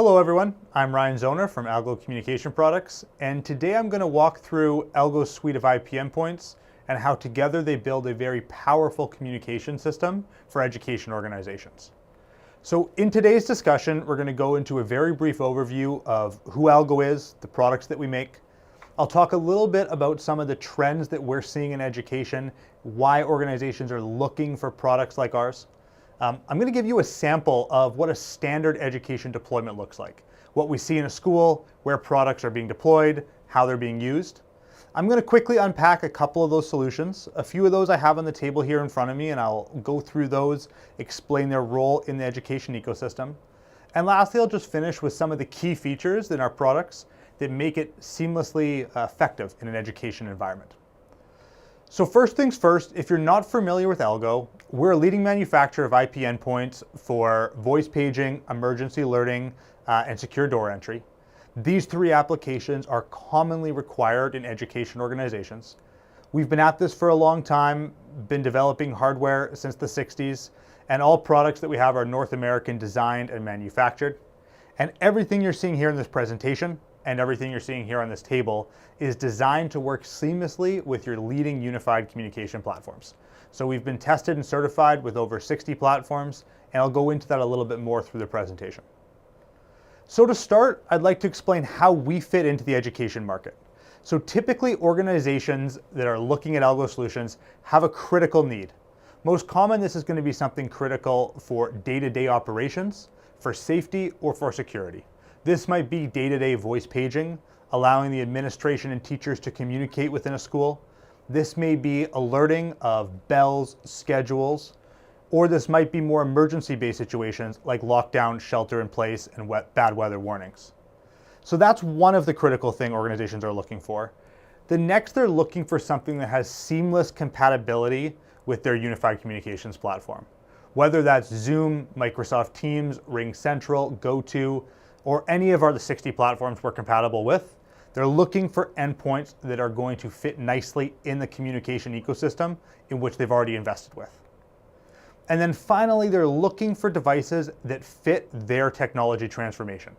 Hello everyone, I'm Ryan Zoner from Algo Communication Products, and today I'm going to walk through Algo's suite of IP endpoints and how together they build a very powerful communication system for education organizations. So in today's discussion, we're going to go into a very brief overview of who Algo is, the products that we make. I'll talk a little bit about some of the trends that we're seeing in education, why organizations are looking for products like ours. I'm going to give you a sample of what a standard education deployment looks like, what we see in a school, where products are being deployed, how they're being used. I'm going to quickly unpack a couple of those solutions. A few of those I have on the table here in front of me, and I'll go through those, explain their role in the education ecosystem. And lastly, I'll just finish with some of the key features in our products that make it seamlessly effective in an education environment. So first things first, if you're not familiar with Algo, we're a leading manufacturer of IP endpoints for voice paging, emergency alerting, and secure door entry. These three applications are commonly required in education organizations. We've been at this for a long time, been developing hardware since the 60s, and all products that we have are North American designed and manufactured. And everything you're seeing here in this presentation and everything you're seeing here on this table is designed to work seamlessly with your leading unified communication platforms. So we've been tested and certified with over 60 platforms, and I'll go into that a little bit more through the presentation. So to start, I'd like to explain how we fit into the education market. So typically organizations that are looking at Algo solutions have a critical need. Most common, this is going to be something critical for day-to-day operations, for safety, or for security. This might be day-to-day voice paging, allowing the administration and teachers to communicate within a school. This may be alerting of bells, schedules, or this might be more emergency-based situations like lockdown, shelter in place, and bad weather warnings. So that's one of the critical things organizations are looking for. The next, they're looking for something that has seamless compatibility with their unified communications platform. Whether that's Zoom, Microsoft Teams, RingCentral, GoTo, or any of the 60 platforms we're compatible with, they're looking for endpoints that are going to fit nicely in the communication ecosystem in which they've already invested with. And then finally, they're looking for devices that fit their technology transformation.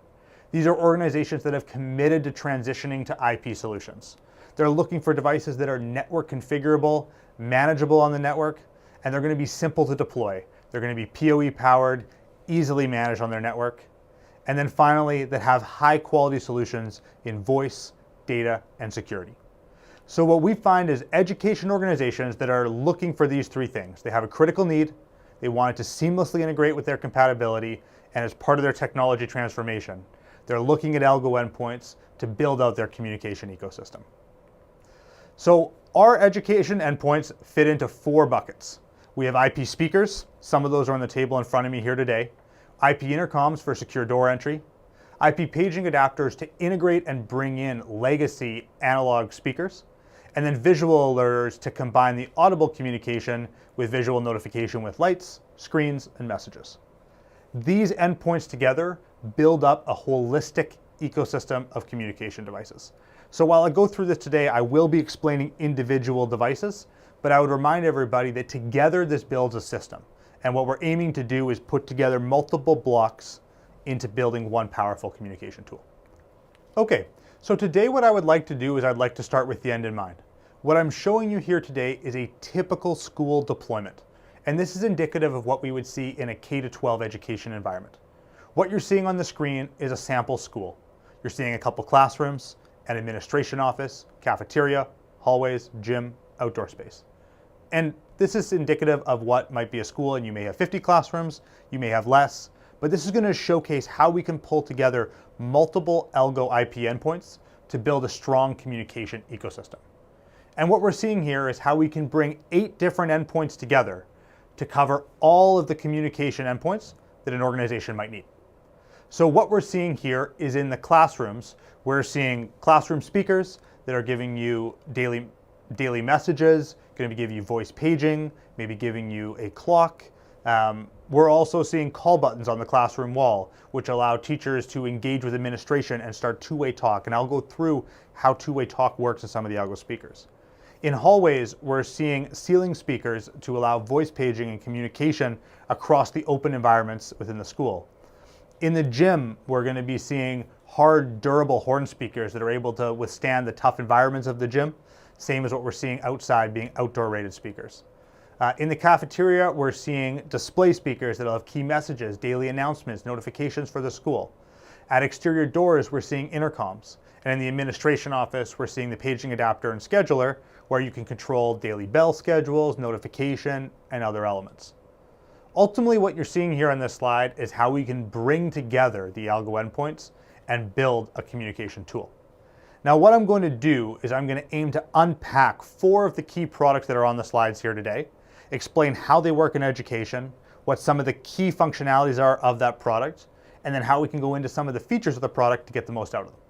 These are organizations that have committed to transitioning to IP solutions. They're looking for devices that are network configurable, manageable on the network, and they're going to be simple to deploy. They're going to be PoE powered, easily managed on their network. And then finally, that have high quality solutions in voice, data, and security. So what we find is education organizations that are looking for these three things. They have a critical need, they want it to seamlessly integrate with their compatibility, and as part of their technology transformation, they're looking at Algo endpoints to build out their communication ecosystem. So our education endpoints fit into four buckets. We have IP speakers, some of those are on the table in front of me here today. IP intercoms for secure door entry, IP paging adapters to integrate and bring in legacy analog speakers, and then visual alerters to combine the audible communication with visual notification with lights, screens, and messages. These endpoints together build up a holistic ecosystem of communication devices. So while I go through this today, I will be explaining individual devices, but I would remind everybody that together this builds a system. And what we're aiming to do is put together multiple blocks into building one powerful communication tool. Okay, so today what I would like to do is I'd like to start with the end in mind. What I'm showing you here today is a typical school deployment. And this is indicative of what we would see in a K-12 education environment. What you're seeing on the screen is a sample school. You're seeing a couple classrooms, an administration office, cafeteria, hallways, gym, outdoor space. And this is indicative of what might be a school, and you may have 50 classrooms, you may have less, but this is going to showcase how we can pull together multiple Algo IP endpoints to build a strong communication ecosystem. And what we're seeing here is how we can bring 8 different endpoints together to cover all of the communication endpoints that an organization might need. So what we're seeing here is in the classrooms, we're seeing classroom speakers that are giving you daily messages, going to be giving you voice paging, maybe giving you a clock. We're also seeing call buttons on the classroom wall, which allow teachers to engage with administration and start two-way talk. And I'll go through how two-way talk works in some of the Algo speakers. In hallways, we're seeing ceiling speakers to allow voice paging and communication across the open environments within the school. In the gym, we're going to be seeing hard, durable horn speakers that are able to withstand the tough environments of the gym, same as what we're seeing outside being outdoor rated speakers. In the cafeteria, we're seeing display speakers that'll have key messages, daily announcements, notifications for the school. At exterior doors, we're seeing intercoms. And in the administration office, we're seeing the paging adapter and scheduler, where you can control daily bell schedules, notification, and other elements. Ultimately, what you're seeing here on this slide is how we can bring together the Algo endpoints and build a communication tool. Now, what I'm going to do is I'm going to aim to unpack 4 of the key products that are on the slides here today, explain how they work in education, what some of the key functionalities are of that product, and then how we can go into some of the features of the product to get the most out of them.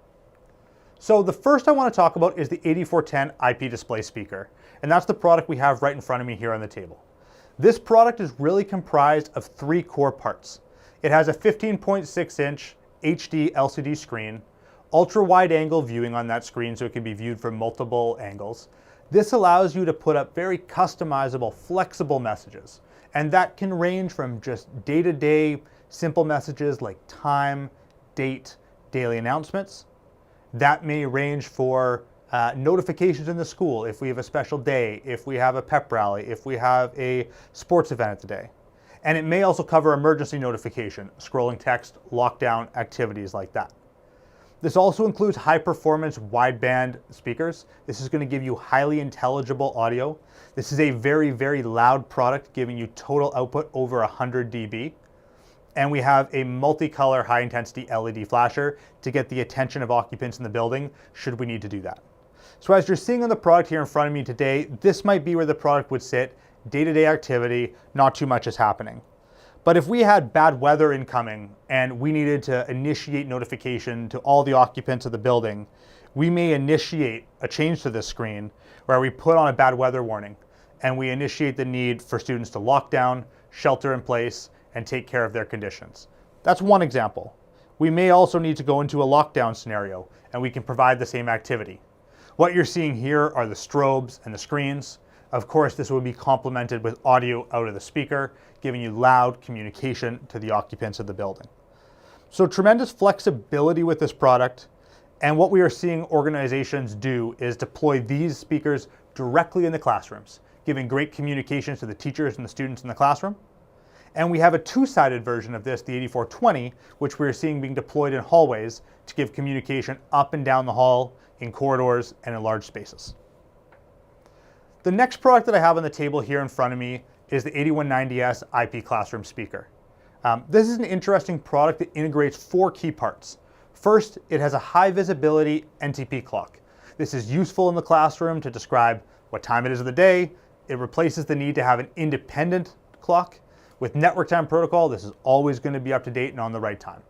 So the first I want to talk about is the 8410 IP display speaker, and that's the product we have right in front of me here on the table. This product is really comprised of 3 core parts. It has a 15.6-inch HD LCD screen, ultra-wide angle viewing on that screen so it can be viewed from multiple angles. This allows you to put up very customizable, flexible messages, and that can range from just day-to-day simple messages like time, date, daily announcements. That may range for notifications in the school, if we have a special day, if we have a pep rally, if we have a sports event at the day. And it may also cover emergency notification, scrolling text, lockdown activities like that. This also includes high-performance wideband speakers. This is going to give you highly intelligible audio. This is a very, very loud product, giving you total output over 100 dB. And we have a multicolor high-intensity LED flasher to get the attention of occupants in the building, should we need to do that. So as you're seeing on the product here in front of me today, this might be where the product would sit, day-to-day activity, not too much is happening. But if we had bad weather incoming and we needed to initiate notification to all the occupants of the building, we may initiate a change to this screen where we put on a bad weather warning and we initiate the need for students to lock down, shelter in place, and take care of their conditions. That's one example. We may also need to go into a lockdown scenario and we can provide the same activity. What you're seeing here are the strobes and the screens. Of course, this would be complemented with audio out of the speaker, giving you loud communication to the occupants of the building. So tremendous flexibility with this product. And what we are seeing organizations do is deploy these speakers directly in the classrooms, giving great communications to the teachers and the students in the classroom. And we have a 2-sided version of this, the 8420, which we're seeing being deployed in hallways to give communication up and down the hall, in corridors, and in large spaces. The next product that I have on the table here in front of me is the 8190S IP classroom speaker. This is an interesting product that integrates 4 key parts. First, it has a high visibility NTP clock. This is useful in the classroom to describe what time it is of the day. It replaces the need to have an independent clock. With network time protocol, this is always going to be up to date and on the right time.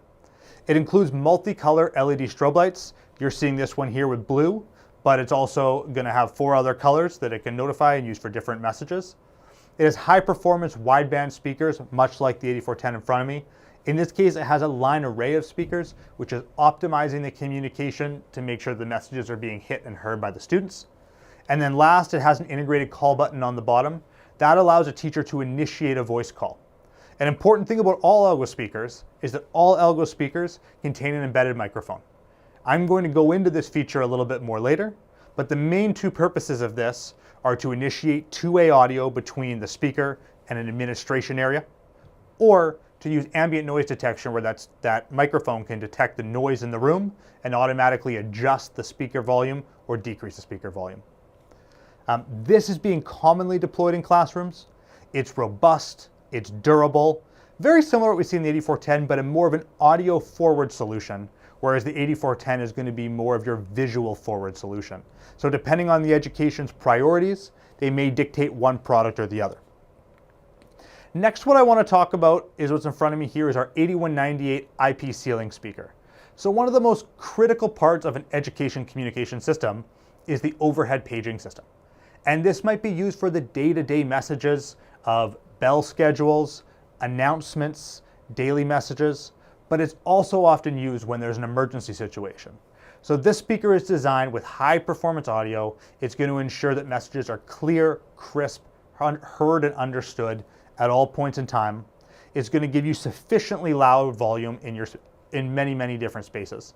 It includes multicolor LED strobe lights. You're seeing this one here with blue, but it's also going to have 4 other colors that it can notify and use for different messages. It has high performance wideband speakers, much like the 8410 in front of me. In this case, it has a line array of speakers, which is optimizing the communication to make sure the messages are being hit and heard by the students. And then last, it has an integrated call button on the bottom. That allows a teacher to initiate a voice call. An important thing about all Algo speakers is that all Algo speakers contain an embedded microphone. I'm going to go into this feature a little bit more later, but the main 2 purposes of this are to initiate 2-way audio between the speaker and an administration area, or to use ambient noise detection where that microphone can detect the noise in the room and automatically adjust the speaker volume or decrease the speaker volume. This is being commonly deployed in classrooms. It's robust, it's durable, very similar to what we see in the 8410, but a more of an audio forward solution, whereas the 8410 is going to be more of your visual forward solution. So depending on the education's priorities, they may dictate one product or the other. Next, what I want to talk about is what's in front of me here is our 8198 IP ceiling speaker. So one of the most critical parts of an education communication system is the overhead paging system. And this might be used for the day-to-day messages of bell schedules, announcements, daily messages, but it's also often used when there's an emergency situation. So this speaker is designed with high performance audio. It's going to ensure that messages are clear, crisp, heard and understood at all points in time. is going to give you sufficiently loud volume in many, many different spaces.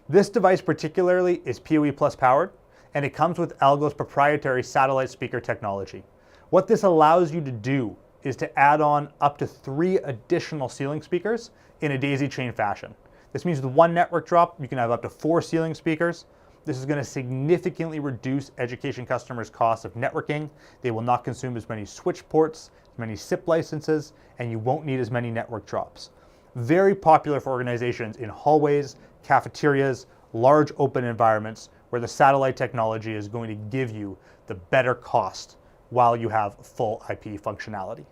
This device particularly is PoE Plus powered, and it comes with Algo's proprietary satellite speaker technology. What this allows you to do is to add on up to 3 additional ceiling speakers in a daisy chain fashion. This means with one network drop, you can have up to 4 ceiling speakers. This is going to significantly reduce education customers' costs of networking. They will not consume as many switch ports, as many SIP licenses, and you won't need as many network drops. Very popular for organizations in hallways, cafeterias, large open environments where the satellite technology is going to give you the better cost while you have full IP functionality.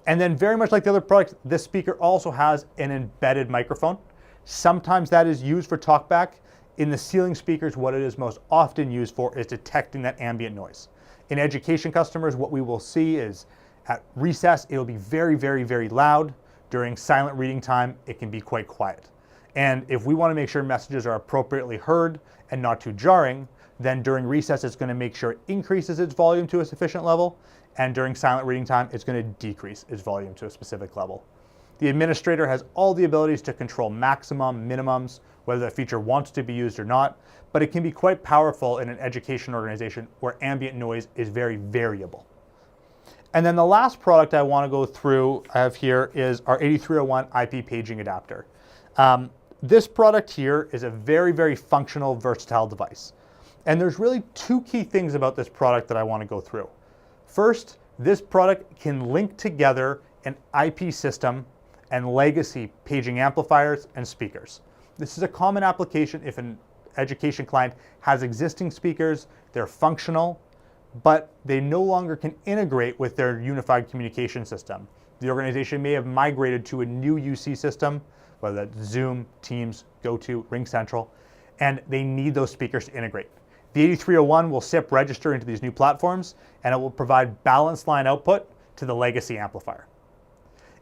And then very much like the other products, this speaker also has an embedded microphone. Sometimes that is used for talkback. In the ceiling speakers, what it is most often used for is detecting that ambient noise. In education customers, what we will see is at recess, it will be very, very, very loud. During silent reading time, it can be quite quiet. And if we want to make sure messages are appropriately heard and not too jarring, then during recess, it's going to make sure it increases its volume to a sufficient level. And during silent reading time, it's going to decrease its volume to a specific level. The administrator has all the abilities to control maximum, minimums, whether that feature wants to be used or not, but it can be quite powerful in an education organization where ambient noise is very variable. And then the last product I want to go through I have here is our 8301 IP paging adapter. This product here is a very, very functional, versatile device. And there's really 2 key things about this product that I want to go through. First, this product can link together an IP system and legacy paging amplifiers and speakers. This is a common application if an education client has existing speakers, they're functional, but they no longer can integrate with their unified communication system. The organization may have migrated to a new UC system, whether that's Zoom, Teams, GoTo, RingCentral, and they need those speakers to integrate. The 8301 will SIP register into these new platforms, and it will provide balanced line output to the legacy amplifier.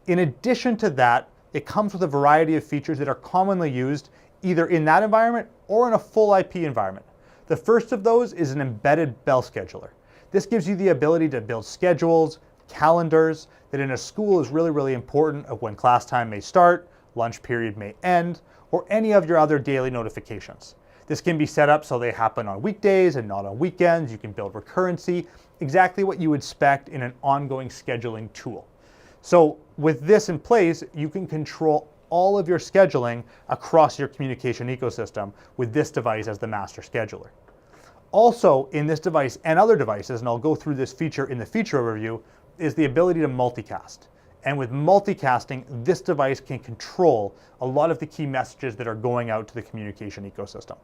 In addition to that, it comes with a variety of features that are commonly used either in that environment or in a full IP environment. The first of those is an embedded bell scheduler. This gives you the ability to build schedules, calendars, that in a school is really, really important of when class time may start, lunch period may end, or any of your other daily notifications. This can be set up so they happen on weekdays and not on weekends. You can build recurrency, exactly what you would expect in an ongoing scheduling tool. So with this in place, you can control all of your scheduling across your communication ecosystem with this device as the master scheduler. Also in this device and other devices, and I'll go through this feature in the feature overview, is the ability to multicast. And with multicasting, this device can control a lot of the key messages that are going out to the communication ecosystem.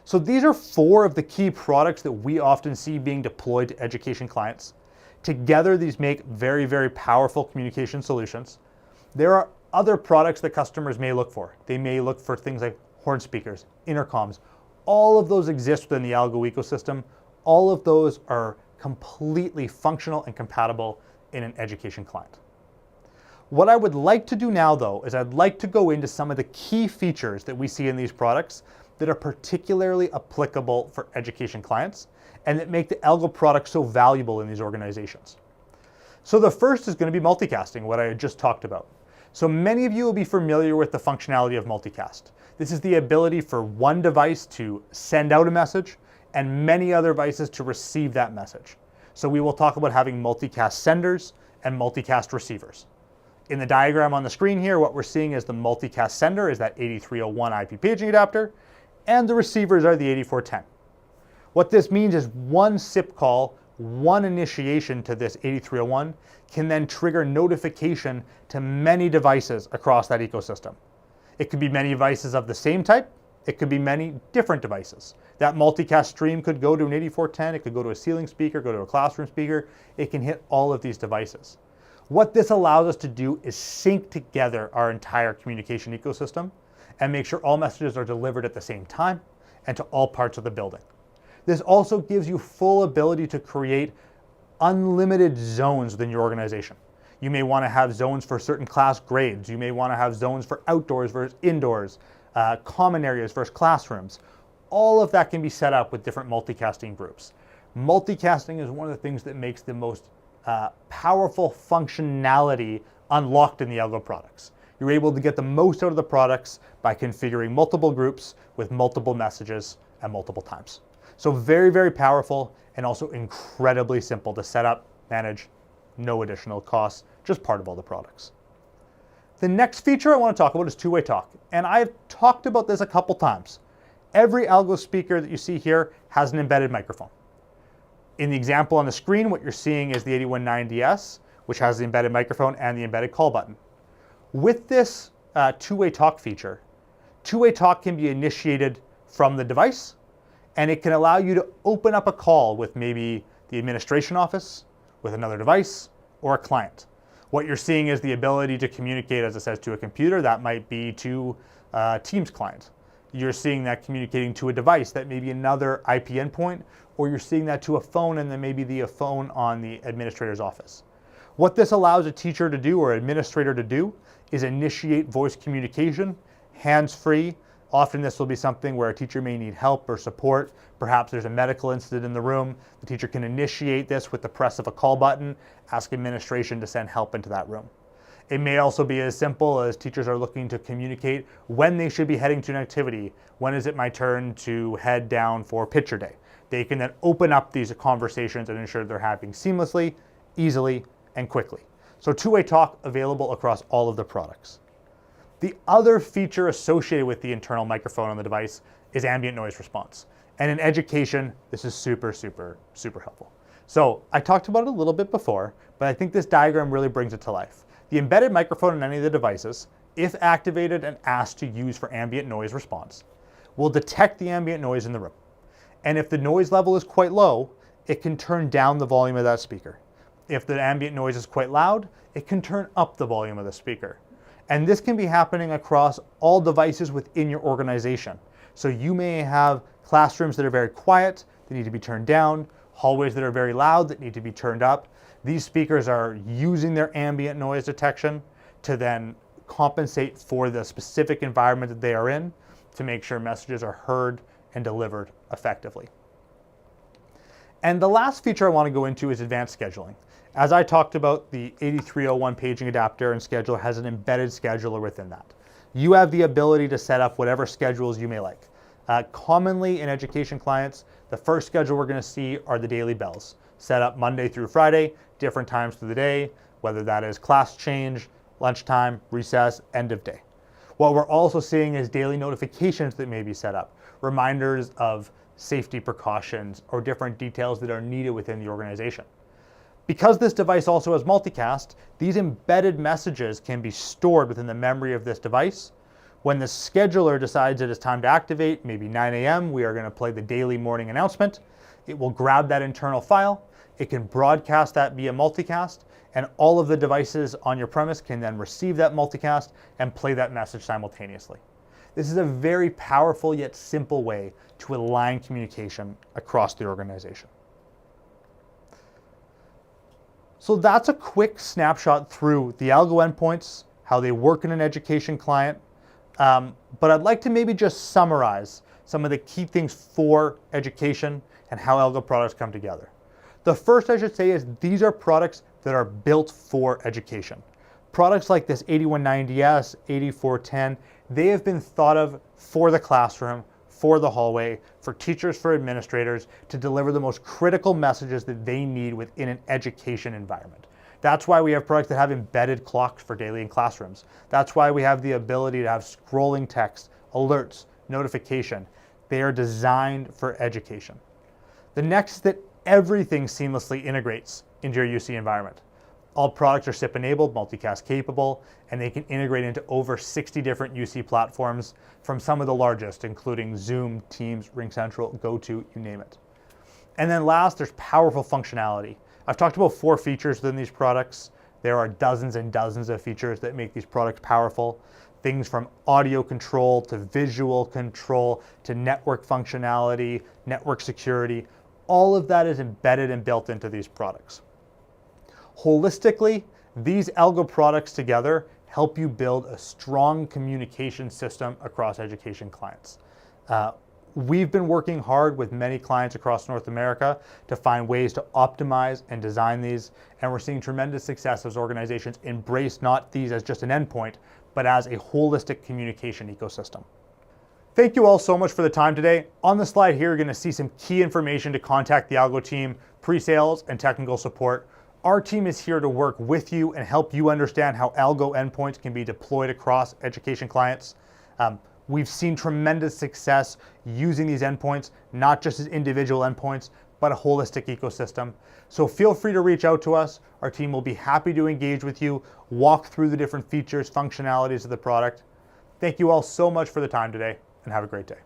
So these are 4 of the key products that we often see being deployed to education clients. Together, these make very, very powerful communication solutions. There are other products that customers may look for. They may look for things like horn speakers, intercoms. All of those exist within the Algo ecosystem. All of those are completely functional and compatible in an education client. What I would like to do now, though, is I'd like to go into some of the key features that we see in these products that are particularly applicable for education clients and that make the Algo product so valuable in these organizations. So the first is going to be multicasting, what I had just talked about. So many of you will be familiar with the functionality of multicast. This is the ability for one device to send out a message and many other devices to receive that message. So we will talk about having multicast senders and multicast receivers. In the diagram on the screen here, what we're seeing is the multicast sender is that 8301 IP paging adapter, and the receivers are the 8410. What this means is one SIP call, one initiation to this 8301 can then trigger notification to many devices across that ecosystem. It could be many devices of the same type. It could be many different devices. That multicast stream could go to an 8410, it could go to a ceiling speaker, go to a classroom speaker. It can hit all of these devices. What this allows us to do is sync together our entire communication ecosystem and make sure all messages are delivered at the same time and to all parts of the building. This also gives you full ability to create unlimited zones within your organization. You may want to have zones for certain class grades. You may want to have zones for outdoors versus indoors, common areas versus classrooms. All of that can be set up with different multicasting groups. Multicasting is one of the things that makes the most powerful functionality unlocked in the Algo products. You're able to get the most out of the products by configuring multiple groups with multiple messages at multiple times. So very, very powerful and also incredibly simple to set up, manage, no additional costs, just part of all the products. The next feature I want to talk about is two-way talk. And I've talked about this a couple times. Every Algo speaker that you see here has an embedded microphone. In the example on the screen, what you're seeing is the 8190S, which has the embedded microphone and the embedded call button. With this two-way talk feature, two-way talk can be initiated from the device, and it can allow you to open up a call with maybe the administration office, with another device, or a client. What you're seeing is the ability to communicate, as it says, to a computer. That might be to a Teams client. You're seeing that communicating to a device that may be another IP endpoint, or you're seeing that to a phone and then maybe a phone on the administrator's office. What this allows a teacher to do or administrator to do is initiate voice communication, hands-free. Often this will be something where a teacher may need help or support. Perhaps there's a medical incident in the room. The teacher can initiate this with the press of a call button, ask administration to send help into that room. It may also be as simple as teachers are looking to communicate when they should be heading to an activity. When is it my turn to head down for picture day? They can then open up these conversations and ensure they're happening seamlessly, easily, and quickly. So two-way talk available across all of the products. The other feature associated with the internal microphone on the device is ambient noise response. And in education, this is super, super, super helpful. So I talked about it a little bit before, but I think this diagram really brings it to life. The embedded microphone in any of the devices, if activated and asked to use for ambient noise response, will detect the ambient noise in the room. And if the noise level is quite low, it can turn down the volume of that speaker. If the ambient noise is quite loud, it can turn up the volume of the speaker. And this can be happening across all devices within your organization. So you may have classrooms that are very quiet, that need to be turned down, hallways that are very loud that need to be turned up. These speakers are using their ambient noise detection to then compensate for the specific environment that they are in to make sure messages are heard and delivered effectively. And the last feature I want to go into is advanced scheduling. As I talked about, the 8301 paging adapter and scheduler has an embedded scheduler within that. You have the ability to set up whatever schedules you may like. Commonly in education clients, the first schedule we're going to see are the daily bells, set up Monday through Friday, different times through the day, whether that is class change, lunchtime, recess, end of day. What we're also seeing is daily notifications that may be set up, reminders of safety precautions or different details that are needed within the organization. Because this device also has multicast, these embedded messages can be stored within the memory of this device. When the scheduler decides it is time to activate, maybe 9 a.m., we are going to play the daily morning announcement. It will grab that internal file. It can broadcast that via multicast, and all of the devices on your premise can then receive that multicast and play that message simultaneously. This is a very powerful yet simple way to align communication across the organization. So that's a quick snapshot through the Algo endpoints, how they work in an education client. But I'd like to maybe just summarize some of the key things for education and how Algo products come together. The first I should say is these are products that are built for education. Products like this 8190S, 8410, they have been thought of for the classroom, for the hallway, for teachers, for administrators, to deliver the most critical messages that they need within an education environment. That's why we have products that have embedded clocks for daily in classrooms. That's why we have the ability to have scrolling text, alerts, notification. They are designed for education. The next is that everything seamlessly integrates into your UC environment. All products are SIP enabled, multicast capable, and they can integrate into over 60 different UC platforms from some of the largest, including Zoom, Teams, RingCentral, GoTo, you name it. And then last, there's powerful functionality. I've talked about 4 features within these products. There are dozens and dozens of features that make these products powerful. Things from audio control to visual control to network functionality, network security. All of that is embedded and built into these products. Holistically, these Algo products together help you build a strong communication system across education clients. We've been working hard with many clients across North America to find ways to optimize and design these, and we're seeing tremendous success as organizations embrace not these as just an endpoint, but as a holistic communication ecosystem. Thank you all so much for the time today. On the slide here, you're going to see some key information to contact the Algo team, pre-sales, and technical support. Our team is here to work with you and help you understand how Algo endpoints can be deployed across education clients. We've seen tremendous success using these endpoints, not just as individual endpoints, but a holistic ecosystem. So feel free to reach out to us. Our team will be happy to engage with you, walk through the different features, functionalities of the product. Thank you all so much for the time today, and have a great day.